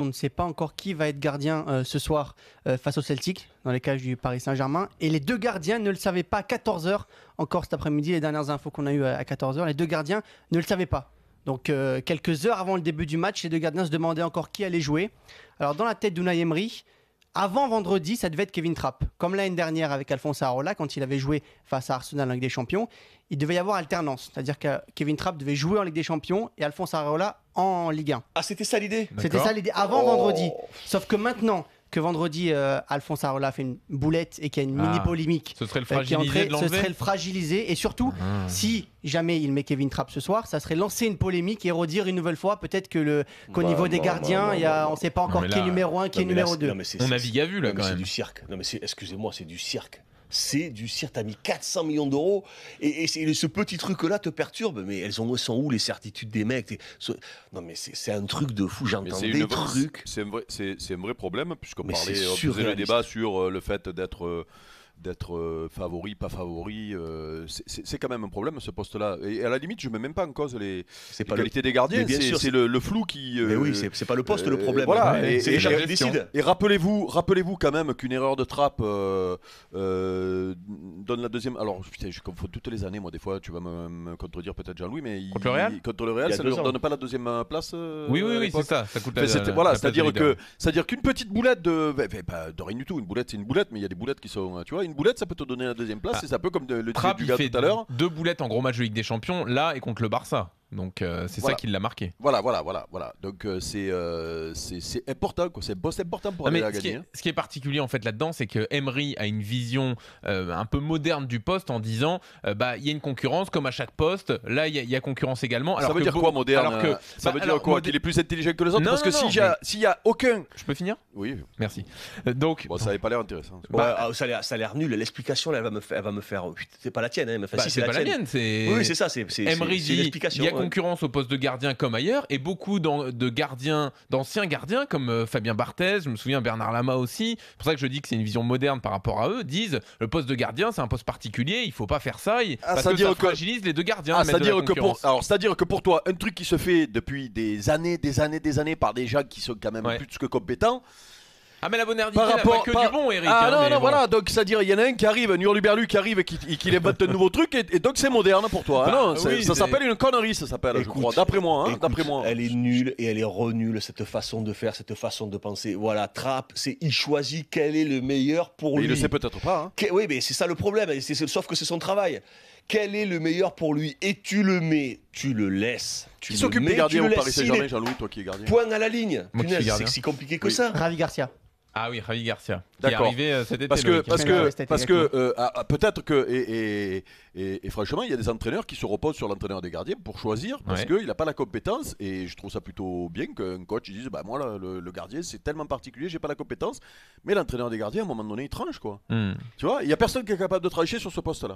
On ne sait pas encore qui va être gardien ce soir face au Celtic, dans les cages du Paris Saint-Germain. Et les deux gardiens ne le savaient pas à 14h, encore cet après-midi, les dernières infos qu'on a eues à 14h, les deux gardiens ne le savaient pas. Donc quelques heures avant le début du match, les deux gardiens se demandaient encore qui allait jouer. Alors dans la tête d'Unai Emery, avant vendredi, ça devait être Kevin Trapp. Comme l'année dernière avec Alphonse Areola, quand il avait joué face à Arsenal en Ligue des Champions, il devait y avoir alternance. C'est-à-dire que Kevin Trapp devait jouer en Ligue des Champions et Alphonse Areola en Ligue 1. Ah, c'était ça l'idée? C'était ça l'idée avant vendredi. Sauf que maintenant que vendredi, Alphonse Areola fait une boulette et qu'il y a une mini-polémique ce serait le fragiliser, ce serait le fragiliser. Et surtout, si jamais il met Kevin Trapp ce soir, ça serait lancer une polémique et redire une nouvelle fois peut-être qu'au niveau des gardiens, on ne sait pas encore qui est numéro 1, qui est numéro 2. On navigue à vue là quand même. C'est du cirque. Non mais excusez-moi, c'est du cirque. C'est du cirque, t'as mis 400 millions d'euros et ce petit truc-là te perturbe. Mais elles sont où les certitudes des mecs? Non mais c'est un truc de fou, j'entends des trucs. C'est un vrai problème, puisqu'on faisait le débat sur le fait d'être favori, pas favori, c'est quand même un problème ce poste-là. Et à la limite, je ne mets même pas en cause les qualités des gardiens, c'est le flou qui... Mais oui, c'est pas le poste le problème. Voilà, c'est les gens qui décident. Et rappelez-vous quand même qu'une erreur de Trapp donne la deuxième... Alors, putain, je confonds toutes les années, moi, des fois, tu vas me contredire peut-être Jean-Louis, mais contre le Real, ça ne leur donne pas la deuxième place. Oui, c'est ça coûte voilà, c'est-à-dire qu'une petite boulette de rien du tout, une boulette c'est une boulette, mais il y a des boulettes qui sont, tu vois, une boulette ça peut te donner la deuxième place, et ça peut, comme le disait du gars tout à l'heure, 2 boulettes en gros match de Ligue des Champions là et contre le Barça. Donc c'est ça qui l'a marqué. Voilà. Donc c'est important, quoi. C'est important pour aller la gagner. Ce qui est particulier en fait là-dedans, c'est que Emery a une vision un peu moderne du poste en disant il y a une concurrence comme à chaque poste. Là il y a concurrence également. Ça veut dire quoi moderne? Ça veut dire quoi? Qu'il est plus intelligent que les autres? Parce que s'il y a aucun... Je peux finir? Oui. Merci. Donc ça n'avait pas l'air intéressant. Ça a l'air nul. L'explication là, elle va me faire. C'est pas la tienne, hein. Si c'est pas la mienne. Oui, c'est ça. Emery dit l'explication. Il y a concurrence au poste de gardien comme ailleurs, et beaucoup d'anciens gardiens comme Fabien Barthez, je me souviens Bernard Lama aussi, c'est pour ça que je dis que c'est une vision moderne par rapport à eux, disent le poste de gardien c'est un poste particulier, il faut pas faire ça, parce que ça fragilise les deux gardiens. C'est-à-dire que pour toi, un truc qui se fait depuis des années par des gens qui sont quand même plus que compétents. Ah mais la modernité n'a pas que du bon, Eric. Voilà, donc c'est-à-dire il y en a un qui arrive, un hurluberlu qui arrive et qui invente un nouveau truc, et donc c'est moderne pour toi. Ça s'appelle une connerie, ça s'appelle, je crois, d'après moi. Elle est nulle et elle est re-nulle, cette façon de faire, cette façon de penser. Voilà, Trapp, il choisit quel est le meilleur pour lui. Il le sait peut-être pas. Oui, mais c'est ça le problème, sauf que c'est son travail. Quel est le meilleur pour lui? Et tu le mets, tu le laisses. Qui s'occupe des gardiens au Paris Saint-Germain, Jean-Louis, toi qui es gardien? Point à la ligne. C'est si compliqué que ça. Ravi Garcia. Ah oui, Javi Garcia. D'accord. Qui est arrivé cet été. Parce que peut-être que et franchement, il y a des entraîneurs qui se reposent sur l'entraîneur des gardiens pour choisir, parce qu'il n'a pas la compétence, et je trouve ça plutôt bien qu'un coach dise moi là, le gardien c'est tellement particulier, j'ai pas la compétence, mais l'entraîneur des gardiens à un moment donné il tranche, quoi. Tu vois, il y a personne qui est capable de trancher sur ce poste là.